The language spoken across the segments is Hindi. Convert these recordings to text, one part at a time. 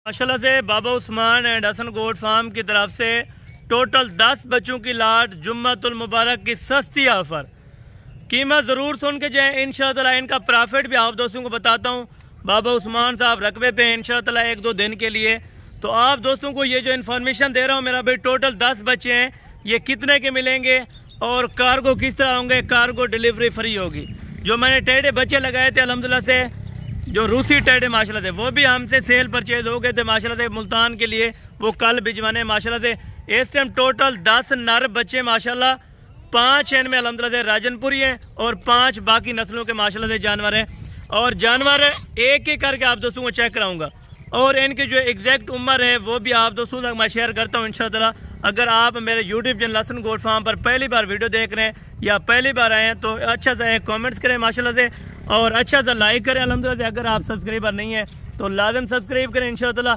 माशाल्लाह से Baba Usman and Hasan goat farm की तरफ से टोटल 10 बच्चों की लाट जुम्मतुल मुबारक की सस्ती ऑफर। कीमत ज़रूर सुन के जाएँ, इंशाअल्लाह इनका प्रॉफिट भी आप दोस्तों को बताता हूँ। बाबा उस्मान साहब रकबे पे इंशाअल्लाह 1-2 दिन के लिए। तो आप दोस्तों को ये जो इन्फॉर्मेशन दे रहा हूँ मेरा भाई, टोटल 10 बच्चे हैं, ये कितने के मिलेंगे और कार्गो किस तरह होंगे। कार्गो डिलीवरी फ्री होगी। जो मैंने टेढ़े बच्चे लगाए थे अल्हम्दुलिल्लाह से, जो रूसी टेढ़े माशाल्लाह से, वो भी हमसे सेल परचेज हो गए थे माशाल्लाह से मुल्तान के लिए, वो कल भिजवाने माशाल्लाह से। इस टाइम टोटल 10 नर बच्चे माशाल्लाह, 5 इनमें अल्हम्दुलिल्लाह से राजनपुरी हैं और 5 बाकी नस्लों के माशाल्लाह से जानवर हैं। और जानवर एक एक करके आप दोस्तों को चेक कराऊंगा और इनकी जो एग्जैक्ट उम्र है वो भी आप दोस्तों तक मैं शेयर करता हूँ इंशाअल्लाह। अगर आप मेरे YouTube channel Hasan goat farm पर पहली बार वीडियो देख रहे हैं या पहली बार आए हैं तो अच्छा सा कमेंट्स करें माशाल्लाह से और अच्छा सा लाइक करें अल्हम्दुलिल्लाह से। अगर आप सब्सक्राइबर नहीं है तो लाजम सब्सक्राइब करें इंशाअल्लाह।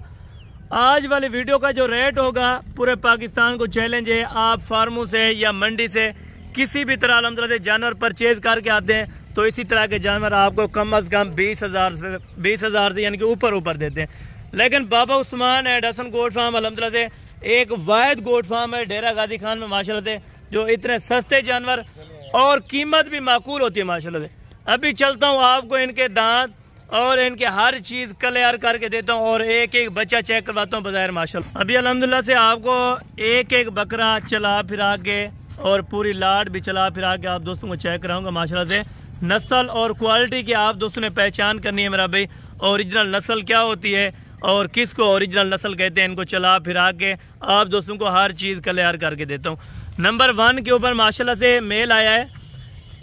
आज वाली वीडियो का जो रेट होगा पूरे पाकिस्तान को चैलेंज है, आप फार्मों से या मंडी से किसी भी तरह अल्हम्दुलिल्लाह से जानवर परचेज करके आते हैं तो इसी तरह के जानवर आपको कम अज़ कम 20,000 से यानी कि ऊपर देते हैं। लेकिन Baba Usman and Hasan goat farm अल्हम्दुलिल्लाह से एक वाहिद गोट फार्म है डेरा गाजी खान में माशाल्लाह से, जो इतने सस्ते जानवर और कीमत भी माकूल होती है माशाल्लाह से। अभी चलता हूँ, आपको इनके दांत और इनके हर चीज़ क्लियर करके देता हूँ और एक एक बच्चा चेक करवाता हूँ बज़ाहिर माशाल्लाह। अभी अल्हम्दुलिल्लाह से आपको एक एक बकरा चला फिरा के और पूरी लाट भी चला फिरा के आप दोस्तों को चेक कराऊंगा माशाल्लाह से। नस्ल और क्वालिटी की आप दोस्तों ने पहचान करनी है मेरा भाई, ओरिजिनल नस्ल क्या होती है और किसको ओरिजिनल नस्ल कहते हैं। इनको चला फिरा के आप दोस्तों को हर चीज़ क्लियर करके देता हूँ। नंबर 1 के ऊपर माशाल्लाह से मेल आया है,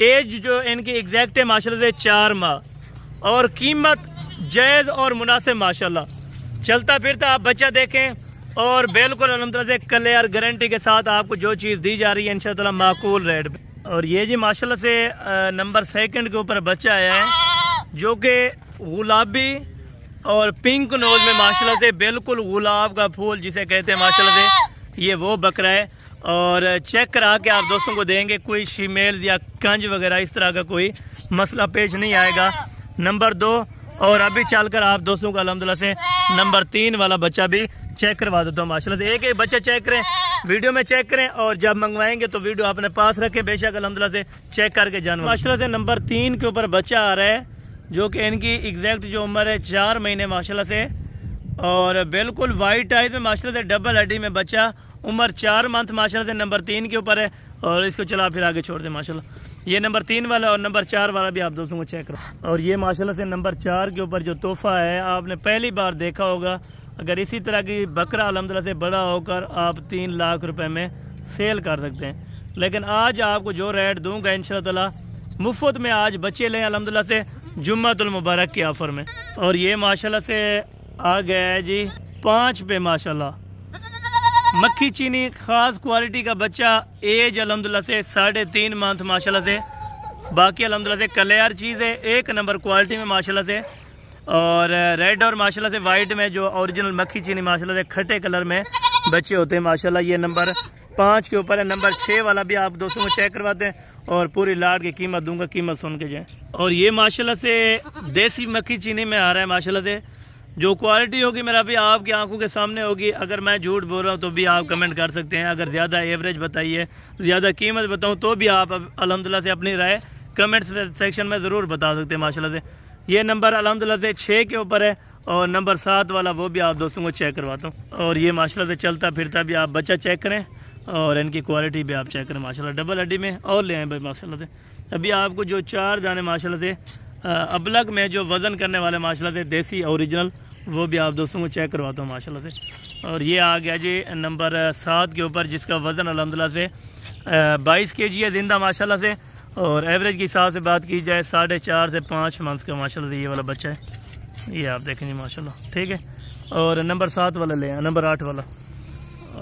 एज जो इनकी एग्जैक्ट है माशाल्लाह से 4 माह और कीमत जायज़ और मुनासिब माशाल्लाह। चलता फिरता आप बच्चा देखें और बिल्कुल अल्हम्दुलिल्लाह से क्लियर गारंटी के साथ आपको जो चीज़ दी जा रही है इंशाअल्लाह माकूल रेट पे। और ये जी माशाल्लाह से नंबर 2 के ऊपर बच्चा आया है जो कि गुलाबी और पिंक नोज में माशाल्लाह से बिल्कुल गुलाब का फूल जिसे कहते हैं माशाल्लाह से, ये वो बकरा है। और चेक करा के आप दोस्तों को देंगे, कोई शीमेल या कंज वगैरह इस तरह का कोई मसला पेश नहीं आएगा। नंबर 2 और अभी चलकर आप दोस्तों को अल्हम्दुलिल्लाह से नंबर 3 वाला बच्चा भी चेक करवा देता हूँ माशाल्लाह से। एक एक बच्चा चेक करें, वीडियो में चेक करें और जब मंगवाएंगे तो वीडियो अपने पास रखें बेशक अल्हम्दुलिल्लाह से चेक करके जानवर। माशाल्लाह से नंबर 3 के ऊपर बच्चा आ रहा है जो कि इनकी एग्जैक्ट जो उम्र है 4 महीने माशाल्लाह से और बिल्कुल वाइट आइज में माशाल्लाह से डबल हड्डी में बच्चा, उम्र 4 मंथ माशाल्लाह से नंबर 3 के ऊपर है। और इसको चला फिर आगे छोड़ दे माशाल्लाह। ये नंबर 3 वाला और नंबर 4 वाला भी आप दोस्तों को चेक करो। और ये माशाल्लाह से नंबर 4 के ऊपर जो तोहफा है आपने पहली बार देखा होगा। अगर इसी तरह की बकरा अल्हम्दुलिल्लाह से बड़ा होकर आप 3 लाख रुपए में सेल कर सकते हैं। लेकिन आज आपको जो रेट दूंगा इंशाअल्लाह मुफ्त में आज बच्चे लें अल्हम्दुलिल्लाह से जुम्मतुल मुबारक की ऑफर में। और ये माशाल्लाह से आ गया है जी 5 पे माशाल्लाह मक्खी चीनी खास क्वालिटी का बच्चा, एज अल्हम्दुलिल्लाह से 3.5 मंथ माशाल्लाह से। बाकी अल्हम्दुलिल्लाह से क्लियर चीज़ है, 1 नंबर क्वालिटी में माशाल्लाह से। और रेड और माशाल्लाह से वाइट में जो ओरिजिनल मक्खी चीनी माशाल्लाह से खट्टे कलर में बच्चे होते हैं माशाल्लाह। ये नंबर 5 के ऊपर है। नंबर 6 वाला भी आप दोस्तों को चेक करवाते हैं और पूरी लाट की कीमत दूंगा, कीमत सुन के जाए। और ये माशाल्लाह से देसी मक्खी चीनी में आ रहा है माशाल्लाह से। जो क्वालिटी होगी मेरा भी आपकी आंखों के सामने होगी। अगर मैं झूठ बोल रहा हूँ तो भी आप कमेंट कर सकते हैं। अगर ज़्यादा एवरेज बताइए, ज़्यादा कीमत बताऊँ तो भी आप अल्हम्दुलिल्लाह से अपनी राय कमेंट सेक्शन में ज़रूर बता सकते हैं माशाल्लाह से। ये नंबर अल्हम्दुलिल्लाह से 6 के ऊपर है और नंबर 7 वाला वो भी आप दोस्तों को चेक करवाता हूँ। और ये माशाल्लाह से चलता फिरता भी आप बच्चा चेक करें और इनकी क्वालिटी भी आप चेक करें माशाल्लाह। डबल हड्डी में और ले आए भाई माशाल्लाह से। अभी आपको जो 4 दाने माशाल्लाह से अबलग में जो वज़न करने वाले माशाल्लाह से देसी ओरिजिनल वो भी आप दोस्तों को चेक करवाता हूँ माशाल्लाह से। और ये आ गया जी नंबर 7 के ऊपर जिसका वज़न अल्हम्दुलिल्लाह से 22 kg है ज़िंदा माशाल्लाह से। और एवरेज के हिसाब से बात की जाए 4.5 से 5 मंथ का माशाल्लाह से ये वाला बच्चा है। ये आप देखेंगे माशाल्लाह, ठीक है। और नंबर 7 वाला ले नंबर 8 वाला।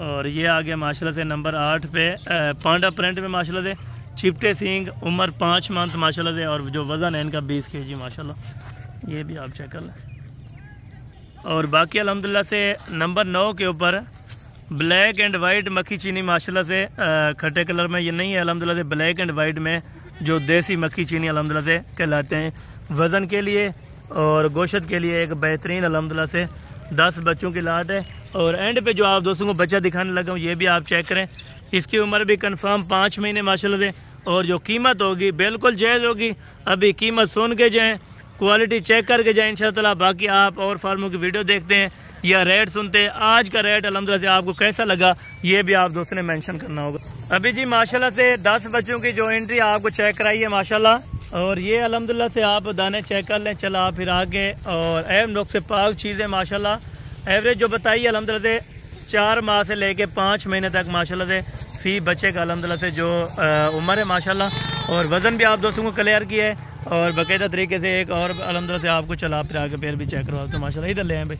और ये आ गया माशाल्लाह से नंबर 8 पे पांडा प्रिंट में माशाल्लाह से, चिपटे सींग, उम्र 5 मंथ माशाल्लाह से और जो वज़न है इनका 20 kg माशाल्लाह। ये भी आप चेक कर लें। और बाकी अल्हम्दुलिल्लाह से नंबर 9 के ऊपर ब्लैक एंड वाइट मक्खी चीनी माशाल्लाह से खट्टे कलर में, ये नहीं है अल्हम्दुलिल्लाह से ब्लैक एंड वाइट में जो देसी मक्खी चीनी अल्हम्दुलिल्लाह से कहलाते हैं। वज़न के लिए और गोश्त के लिए एक बेहतरीन अल्हम्दुलिल्लाह से 10 बच्चों की लाट है। और एंड पे जो आप दोस्तों को बच्चा दिखाने लगा हूँ ये भी आप चेक करें, इसकी उम्र भी कंफर्म 5 महीने माशाल्लाह से। और जो कीमत होगी बिल्कुल जायज़ होगी। अभी कीमत सुन के जाएँ, क्वालिटी चेक करके जाएँ इंशाअल्लाह। बाकी आप और फार्मों की वीडियो देखते हैं या रेट सुनते हैं, आज का रेट अल्हम्दुलिल्लाह से आपको कैसा लगा ये भी आप दोस्तों ने मेंशन करना होगा। अभी जी माशाल्लाह से 10 बच्चों की जो एंट्री आपको चेक कराई है माशाल्लाह। और ये अल्हम्दुलिल्लाह से आप दाने चेक कर लें। चला फिर आगे और एम लोग से पाक चीज़ें माशाल्लाह। एवरेज जो बताइए अल्हम्दुलिल्लाह से 4 माह से लेके 5 महीने तक माशाल्लाह से फी बच्चे का अल्हम्दुलिल्लाह से जो उम्र है माशाल्लाह। और वज़न भी आप दोस्तों को क्लियर किया है और बाकायदा तरीके से एक और अल्हम्दुलिल्लाह से आपको चला फिर आगे पैर भी चेक करवा तो माशाल्लाह। इधर ले आए भाई,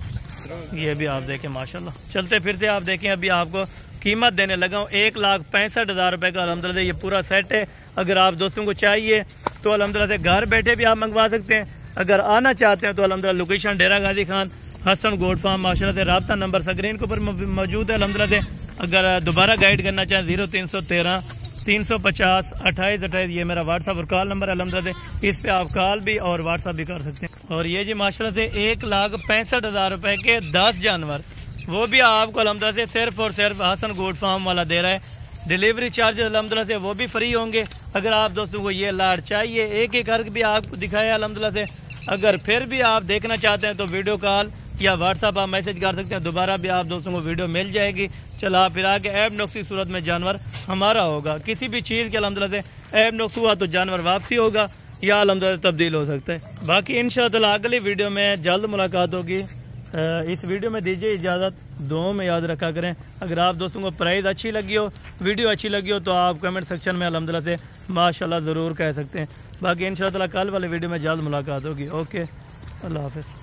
ये भी आप देखें माशाल्लाह। चलते फिर से आप देखें, अभी आपको कीमत देने लगा हूँ 1,65,000 रुपये का अल्हम्दुलिल्लाह से ये पूरा सेट है। अगर आप दोस्तों को चाहिए तो अल्हम्दुलिल्लाह से घर बैठे भी आप मंगवा सकते हैं। अगर आना चाहते हैं तो अल्हम्दुलिल्लाह लोकेशन डेरा गाजी खान हसन गोट फार्म माशाल्लाह से। रब्ता नंबर स्क्रीन के ऊपर मौजूद है अल्हम्दुलिल्लाह से। अगर दोबारा गाइड करना चाहें 0313 350 2828 ये मेरा व्हाट्सअप और कॉल नंबर है अल्हम्दुलिल्लाह से। इस पे आप कॉल भी और व्हाट्सअप भी कर सकते हैं। और ये जी माशाल्लाह से 1,65,000 रुपये के 10 जानवर, वो भी आपको अल्हम्दुलिल्लाह से सिर्फ और सिर्फ हसन गोट फार्म वाला दे रहा है। डिलीवरी चार्जेस अल्हम्दुलिल्लाह से वो भी फ्री होंगे। अगर आप दोस्तों को ये लाट चाहिए, एक एक करके भी आपको दिखाया अल्हम्दुलिल्लाह से। अगर फिर भी आप देखना चाहते हैं तो वीडियो कॉल या व्हाट्सअप आप मैसेज कर सकते हैं, दोबारा भी आप दोस्तों को वीडियो मिल जाएगी। चला फिर आके ऐब नुक्स की सूरत में जानवर हमारा होगा। किसी भी चीज़ के अल्हम्दुलिल्लाह से ऐब नुक्स हुआ तो जानवर वापसी होगा या अल्हम्दुलिल्लाह तब्दील हो सकता है। बाकी इंशाअल्लाह अगली वीडियो में जल्द मुलाकात होगी। इस वीडियो में दीजिए इजाज़त, दुआओं में याद रखा करें। अगर आप दोस्तों को प्राइस अच्छी लगी हो, वीडियो अच्छी लगी हो तो आप कमेंट सेक्शन में अल्हम्दुलिल्लाह से माशाल्लाह ज़रूर कह सकते हैं। बाकी इंशाअल्लाह कल वाले वीडियो में जल्द मुलाकात होगी। ओके, अल्लाह हाफ़िज़।